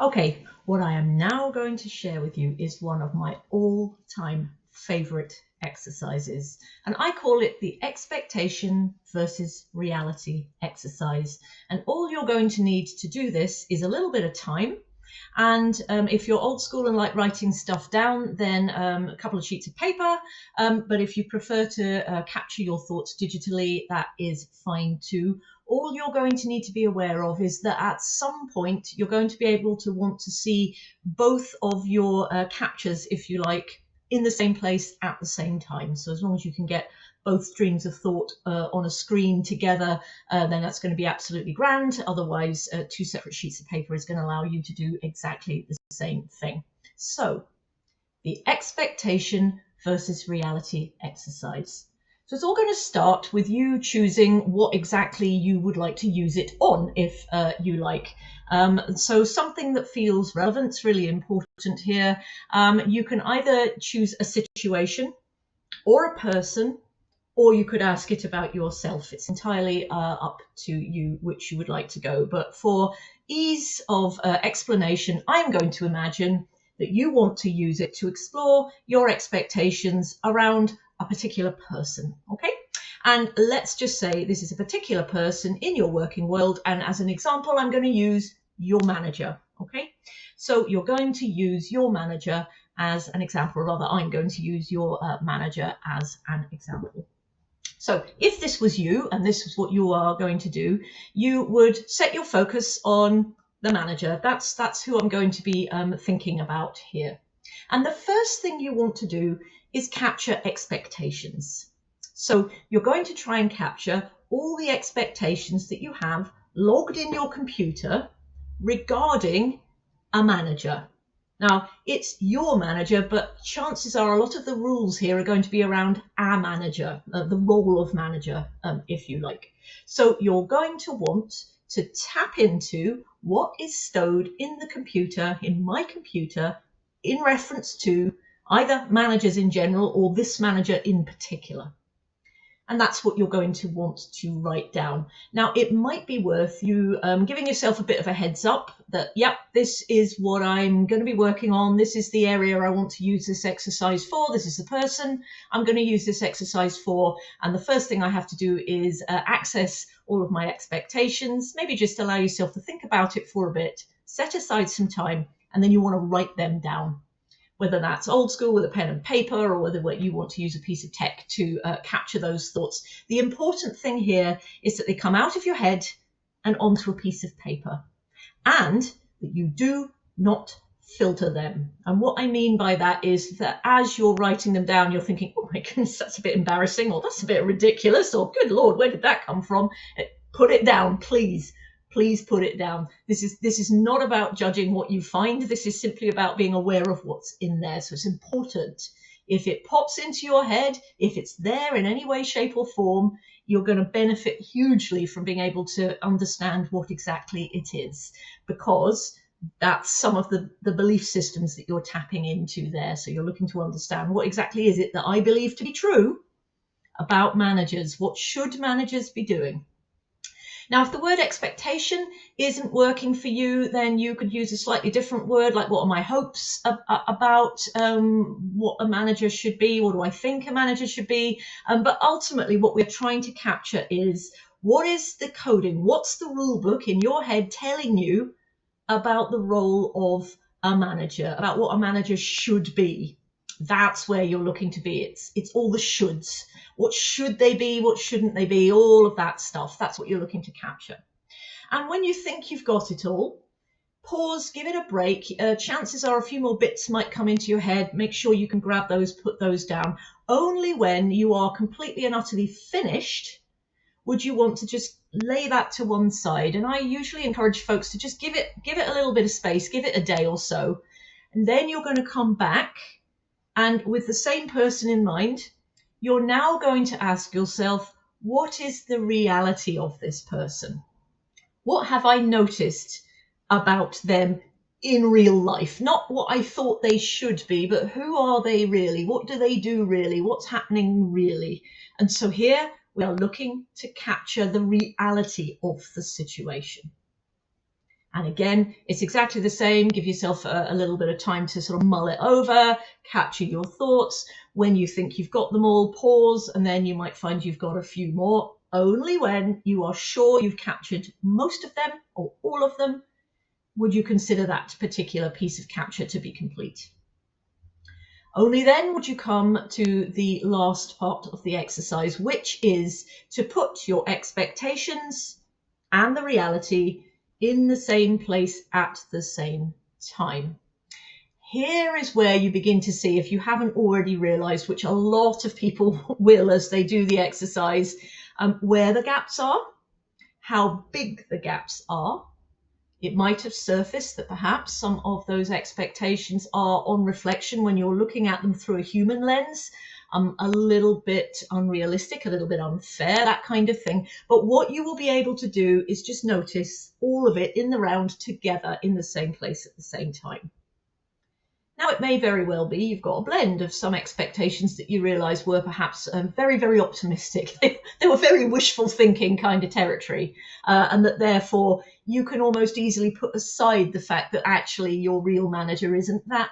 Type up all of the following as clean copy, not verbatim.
Okay, what I am now going to share with you is one of my all-time favorite exercises, and I call it the expectation versus reality exercise. And all you're going to need to do this is a little bit of time. And if you're old school and like writing stuff down, then a couple of sheets of paper. But if you prefer to capture your thoughts digitally, that is fine too. All you're going to need to be aware of is that at some point you're going to be able to want to see both of your captures, if you like, in the same place at the same time. So as long as you can get both streams of thought on a screen together, then that's going to be absolutely grand. Otherwise, two separate sheets of paper is going to allow you to do exactly the same thing. So the expectation versus reality exercise. So it's all going to start with you choosing what exactly you would like to use it on, if you like. So something that feels relevant is really important here. You can either choose a situation or a person, or you could ask it about yourself. It's entirely up to you which you would like to go. But for ease of explanation, I'm going to imagine that you want to use it to explore your expectations around a particular person, okay? And let's just say this is a particular person in your working world, and as an example, I'm going to use your manager, okay? So you're going to use your manager as an example, or rather, I'm going to use your manager as an example. So if this was you and this is what you are going to do, you would set your focus on the manager. That's who I'm going to be thinking about here. And the first thing you want to do is capture expectations. So you're going to try and capture all the expectations that you have logged in your computer regarding a manager. Now, it's your manager, but chances are a lot of the rules here are going to be around our manager, the role of manager, if you like. So you're going to want to tap into what is stowed in the computer, in my computer, in reference to either managers in general or this manager in particular. And that's what you're going to want to write down. Now, it might be worth you giving yourself a bit of a heads up that, yep, this is what I'm going to be working on. This is the area I want to use this exercise for. This is the person I'm going to use this exercise for. And the first thing I have to do is access all of my expectations. Maybe just allow yourself to think about it for a bit, set aside some time, and then you want to write them down. Whether that's old school with a pen and paper, or whether you want to use a piece of tech to capture those thoughts. The important thing here is that they come out of your head and onto a piece of paper, and that you do not filter them. And what I mean by that is that as you're writing them down, you're thinking, oh my goodness, that's a bit embarrassing, or that's a bit ridiculous, or good Lord, where did that come from? Put it down, please. Please put it down. This is not about judging what you find. This is simply about being aware of what's in there. So it's important. If it pops into your head, if it's there in any way, shape, or form, you're going to benefit hugely from being able to understand what exactly it is, because that's some of the belief systems that you're tapping into there. So you're looking to understand what exactly is it that I believe to be true about managers. What should managers be doing? Now, if the word expectation isn't working for you, then you could use a slightly different word, like what are my hopes about what a manager should be? What do I think a manager should be? But ultimately, what we're trying to capture is, what is the coding? What's the rule book in your head telling you about the role of a manager, about what a manager should be? That's where you're looking to be. It's all the shoulds. What should they be? What shouldn't they be? All of that stuff. That's what you're looking to capture. And when you think you've got it all, pause, give it a break. Chances are a few more bits might come into your head. Make sure you can grab those, put those down. Only when you are completely and utterly finished would you want to just lay that to one side. And I usually encourage folks to just give it a little bit of space, give it a day or so. And then you're going to come back, and with the same person in mind, you're now going to ask yourself, what is the reality of this person? What have I noticed about them in real life? Not what I thought they should be, but who are they really? What do they do really? What's happening really? And so here we are looking to capture the reality of the situation. And again, it's exactly the same. Give yourself a little bit of time to sort of mull it over, capture your thoughts. When you think you've got them all, pause, and then you might find you've got a few more. Only when you are sure you've captured most of them or all of them would you consider that particular piece of capture to be complete. Only then would you come to the last part of the exercise, which is to put your expectations and the reality in the same place at the same time. Here is where you begin to see, if you haven't already realized, which a lot of people will as they do the exercise, where the gaps are, how big the gaps are. It might have surfaced that perhaps some of those expectations are on reflection when you're looking at them through a human lens, a little bit unrealistic, a little bit unfair, that kind of thing. But what you will be able to do is just notice all of it in the round together in the same place at the same time. Now, it may very well be you've got a blend of some expectations that you realise were perhaps very, very optimistic. They were very wishful thinking kind of territory, and that therefore you can almost easily put aside the fact that actually your real manager isn't that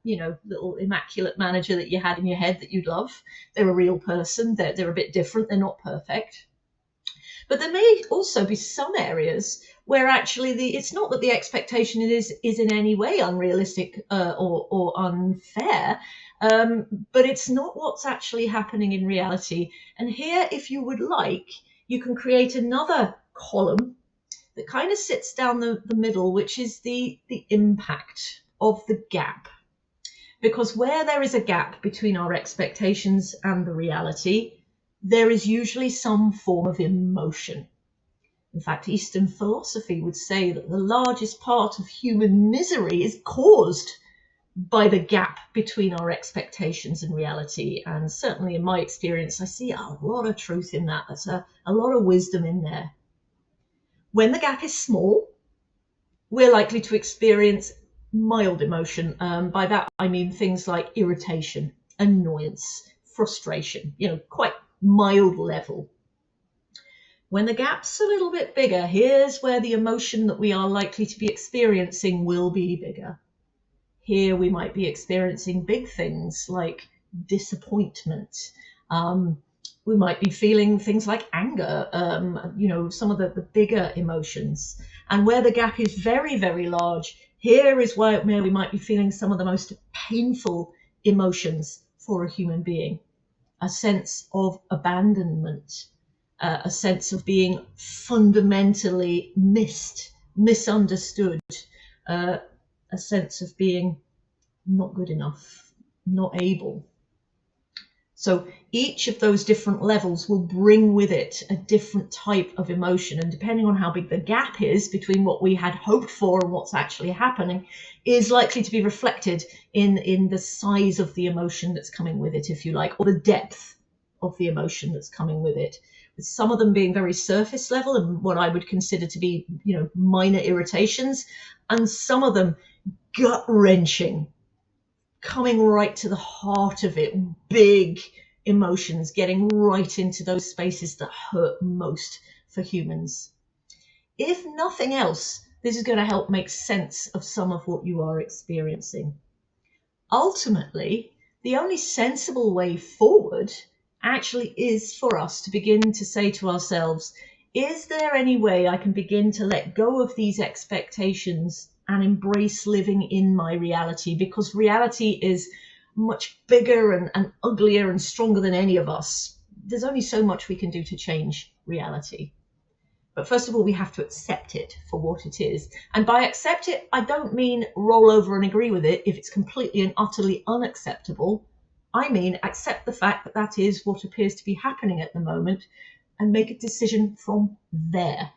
little immaculate manager that you had in your head that you'd love. They're a real person. They're a bit different. They're not perfect. But there may also be some areas where actually it's not that the expectation is in any way unrealistic or unfair, but it's not what's actually happening in reality. And here, if you would like, you can create another column that kind of sits down the middle, which is the impact of the gap. Because where there is a gap between our expectations and the reality, there is usually some form of emotion. In fact, Eastern philosophy would say that the largest part of human misery is caused by the gap between our expectations and reality. And certainly in my experience, I see a lot of truth in that. There's a lot of wisdom in there. When the gap is small, we're likely to experience mild emotion. By that, I mean things like irritation, annoyance, frustration, quite mild level. When the gap's a little bit bigger, here's where the emotion that we are likely to be experiencing will be bigger. Here we might be experiencing big things like disappointment. We might be feeling things like anger, some of the bigger emotions. And where the gap is very, very large, here is where we might be feeling some of the most painful emotions for a human being. A sense of abandonment, a sense of being fundamentally misunderstood, a sense of being not good enough, not able. So each of those different levels will bring with it a different type of emotion. And depending on how big the gap is between what we had hoped for and what's actually happening, is likely to be reflected in the size of the emotion that's coming with it, if you like, or the depth of the emotion that's coming with it. With some of them being very surface level and what I would consider to be, minor irritations, and some of them gut-wrenching, coming right to the heart of it, big emotions, getting right into those spaces that hurt most for humans. If nothing else, this is going to help make sense of some of what you are experiencing. Ultimately, the only sensible way forward actually is for us to begin to say to ourselves, is there any way I can begin to let go of these expectations and embrace living in my reality? Because reality is much bigger and uglier and stronger than any of us. There's only so much we can do to change reality. But first of all, we have to accept it for what it is. And by accept it, I don't mean roll over and agree with it if it's completely and utterly unacceptable. I mean accept the fact that that is what appears to be happening at the moment and make a decision from there.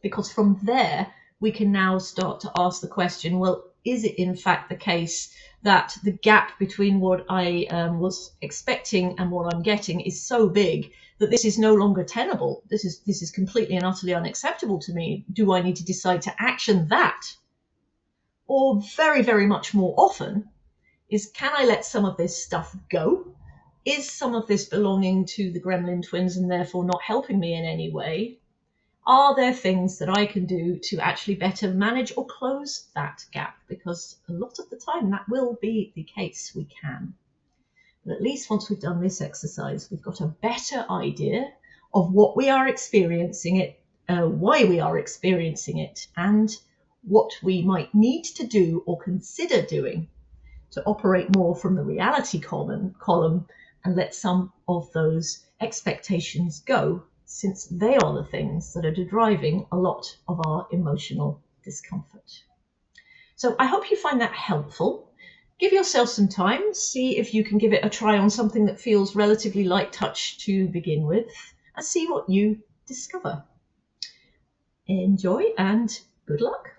Because from there, we can now start to ask the question, well, is it in fact the case that the gap between what I was expecting and what I'm getting is so big that this is no longer tenable? This is completely and utterly unacceptable to me. Do I need to decide to action that? Or very, very much more often is, can I let some of this stuff go? Is some of this belonging to the Gremlin twins and therefore not helping me in any way? Are there things that I can do to actually better manage or close that gap? Because a lot of the time that will be the case, we can. But at least once we've done this exercise, we've got a better idea of what we are experiencing why we are experiencing it, and what we might need to do or consider doing to operate more from the reality column and let some of those expectations go, since they are the things that are driving a lot of our emotional discomfort. So I hope you find that helpful. Give yourself some time, see if you can give it a try on something that feels relatively light touch to begin with, and see what you discover. Enjoy and good luck.